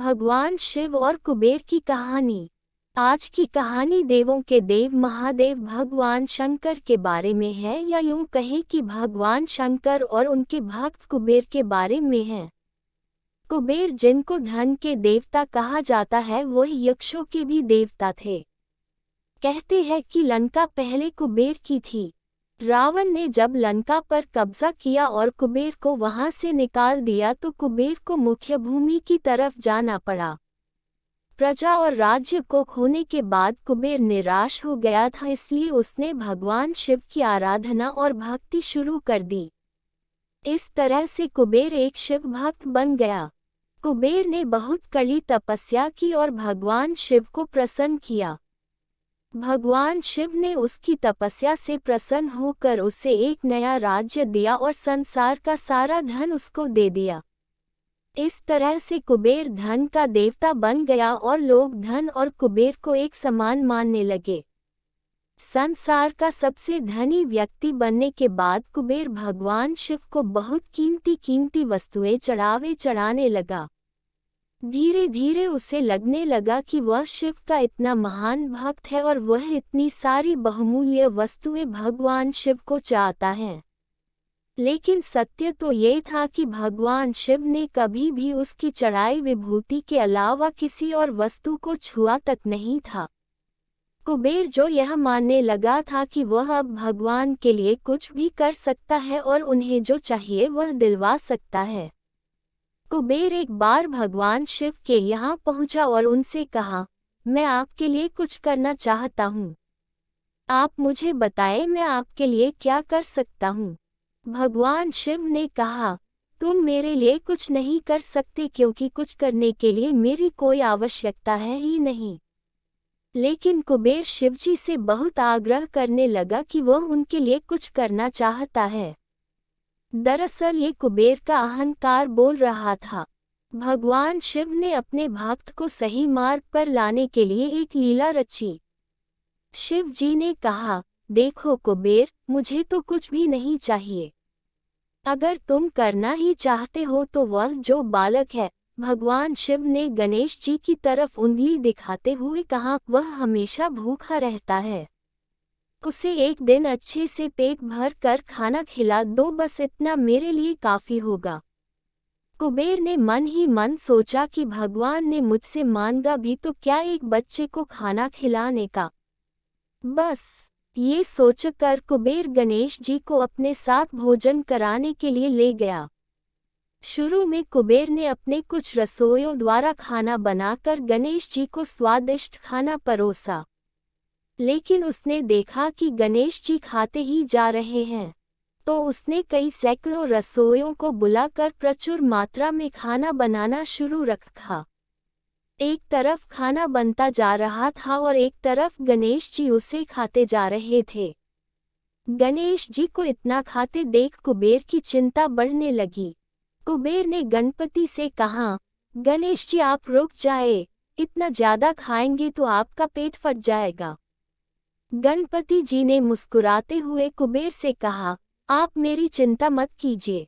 भगवान शिव और कुबेर की कहानी। आज की कहानी देवों के देव महादेव भगवान शंकर के बारे में है, या यूं कहें कि भगवान शंकर और उनके भक्त कुबेर के बारे में है। कुबेर, जिनको धन के देवता कहा जाता है, वह यक्षों के भी देवता थे। कहते हैं कि लंका पहले कुबेर की थी। रावण ने जब लंका पर कब्जा किया और कुबेर को वहां से निकाल दिया, तो कुबेर को मुख्य भूमि की तरफ जाना पड़ा। प्रजा और राज्य को खोने के बाद कुबेर निराश हो गया था, इसलिए उसने भगवान शिव की आराधना और भक्ति शुरू कर दी। इस तरह से कुबेर एक शिव भक्त बन गया। कुबेर ने बहुत कड़ी तपस्या की और भगवान शिव को प्रसन्न किया। भगवान शिव ने उसकी तपस्या से प्रसन्न होकर उसे एक नया राज्य दिया और संसार का सारा धन उसको दे दिया। इस तरह से कुबेर धन का देवता बन गया और लोग धन और कुबेर को एक समान मानने लगे। संसार का सबसे धनी व्यक्ति बनने के बाद कुबेर भगवान शिव को बहुत कीमती कीमती वस्तुएं चढ़ाने लगा। धीरे धीरे उसे लगने लगा कि वह शिव का इतना महान भक्त है और वह इतनी सारी बहुमूल्य वस्तुएं भगवान शिव को चाहता है। लेकिन सत्य तो ये था कि भगवान शिव ने कभी भी उसकी चढ़ाई विभूति के अलावा किसी और वस्तु को छुआ तक नहीं था। कुबेर जो यह मानने लगा था कि वह अब भगवान के लिए कुछ भी कर सकता है और उन्हें जो चाहिए वह दिलवा सकता है। कुबेर एक बार भगवान शिव के यहाँ पहुँचा और उनसे कहा, मैं आपके लिए कुछ करना चाहता हूँ। आप मुझे बताएं मैं आपके लिए क्या कर सकता हूँ। भगवान शिव ने कहा, तुम मेरे लिए कुछ नहीं कर सकते, क्योंकि कुछ करने के लिए मेरी कोई आवश्यकता है ही नहीं। लेकिन कुबेर शिवजी से बहुत आग्रह करने लगा कि वह उनके लिए कुछ करना चाहता है। दरअसल ये कुबेर का अहंकार बोल रहा था। भगवान शिव ने अपने भक्त को सही मार्ग पर लाने के लिए एक लीला रची। शिव जी ने कहा, देखो कुबेर, मुझे तो कुछ भी नहीं चाहिए। अगर तुम करना ही चाहते हो तो वह जो बालक है, भगवान शिव ने गणेश जी की तरफ उंगली दिखाते हुए कहा, वह हमेशा भूखा रहता है। उसे एक दिन अच्छे से पेट भर कर खाना खिला दो, बस इतना मेरे लिए काफी होगा। कुबेर ने मन ही मन सोचा कि भगवान ने मुझसे मांगा भी तो क्या एक बच्चे को खाना खिलाने का। बस ये सोचकर कुबेर गणेश जी को अपने साथ भोजन कराने के लिए ले गया। शुरू में कुबेर ने अपने कुछ रसोइयों द्वारा खाना बनाकर गणेश जी को स्वादिष्ट खाना परोसा। लेकिन उसने देखा कि गणेश जी खाते ही जा रहे हैं, तो उसने कई सैकड़ों रसोइयों को बुलाकर प्रचुर मात्रा में खाना बनाना शुरू रखा। एक तरफ खाना बनता जा रहा था और एक तरफ गणेश जी उसे खाते जा रहे थे। गणेश जी को इतना खाते देख कुबेर की चिंता बढ़ने लगी। कुबेर ने गणपति से कहा, गणेश जी आप रुक जाए, इतना ज्यादा खाएंगे तो आपका पेट फट जाएगा। गणपति जी ने मुस्कुराते हुए कुबेर से कहा, आप मेरी चिंता मत कीजिए,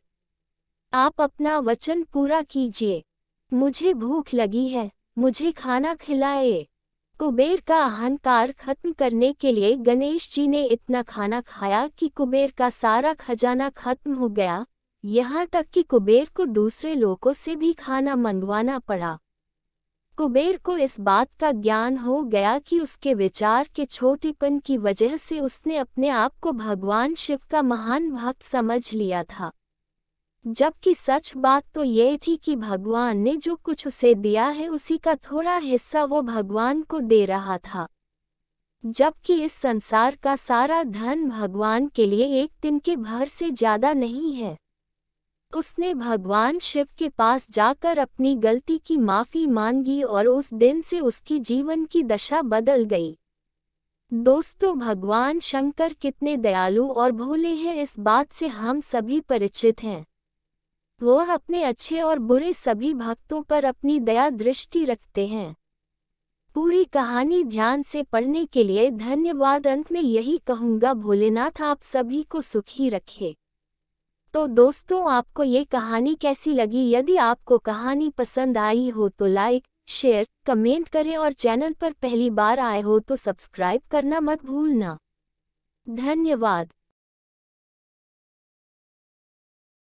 आप अपना वचन पूरा कीजिए। मुझे भूख लगी है, मुझे खाना खिलाए। कुबेर का अहंकार खत्म करने के लिए गणेश जी ने इतना खाना खाया कि कुबेर का सारा खजाना खत्म हो गया, यहाँ तक कि कुबेर को दूसरे लोगों से भी खाना मंगवाना पड़ा। कुबेर को इस बात का ज्ञान हो गया कि उसके विचार के छोटेपन की वजह से उसने अपने आप को भगवान शिव का महान भक्त समझ लिया था, जबकि सच बात तो ये थी कि भगवान ने जो कुछ उसे दिया है उसी का थोड़ा हिस्सा वो भगवान को दे रहा था। जबकि इस संसार का सारा धन भगवान के लिए एक तिनके भर से ज्यादा नहीं है। उसने भगवान शिव के पास जाकर अपनी गलती की माफी मांगी और उस दिन से उसकी जीवन की दशा बदल गई। दोस्तों, भगवान शंकर कितने दयालु और भोले हैं, इस बात से हम सभी परिचित हैं। वह अपने अच्छे और बुरे सभी भक्तों पर अपनी दया दृष्टि रखते हैं। पूरी कहानी ध्यान से पढ़ने के लिए धन्यवाद। अंत में यही कहूँगा, भोलेनाथ आप सभी को सुखी रखे। तो दोस्तों, आपको ये कहानी कैसी लगी? यदि आपको कहानी पसंद आई हो तो लाइक, शेयर, कमेंट करें और चैनल पर पहली बार आए हो तो सब्सक्राइब करना मत भूलना। धन्यवाद।